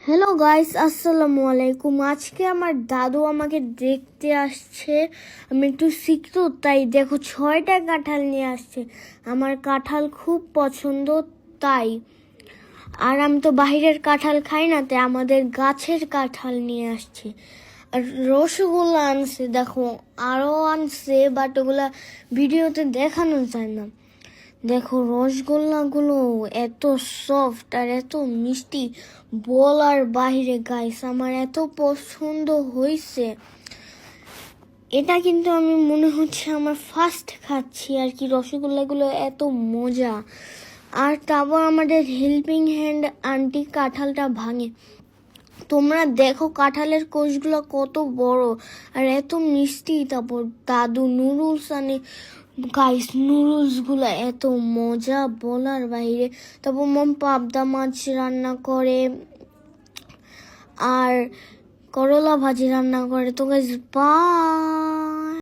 Hello guys, আসসালামু আলাইকুম। আজকে আমার দাদু আমাকে দেখতে আসছে। আমি একটু শিখতো, তাই দেখো 6টা কাঁঠাল নিয়ে আসছে। আমার কাঁঠাল খুব পছন্দ, তাই। আর আমি তো বাইরের কাঁঠাল খাই না, তাই আমাদের গাছের কাঁঠাল নিয়ে আসছে। আর রসগোল্লা আনছে, দেখো আরও আনছে, বাট ওগুলা ভিডিওতে দেখানো যায় না। দেখো রসগোল্লাগুলো এত সফট আর এত মিষ্টি, বলার বাইরে গাইস। আমার এত পছন্দ হয়েছে এটা, কিন্তু আমি মনে হচ্ছে আমার ফার্স্ট খাচ্ছি আর কি। রসগোল্লাগুলো এত মজা। আর তারপর আমাদের হেল্পিং হ্যান্ড আন্টি কাঁঠালটা ভাঙে। তোমরা দেখো কাঁঠালের কোষগুলো কত বড় আর এত মিষ্টি। তারপর দাদু নুডলস আনে গাইস, নুডলস গুলো এত মজা বলার বাইরে। তারপর মম পাবদা মাছ রান্না করে আর করলা ভাজি রান্না করে। তো গাইস বাই।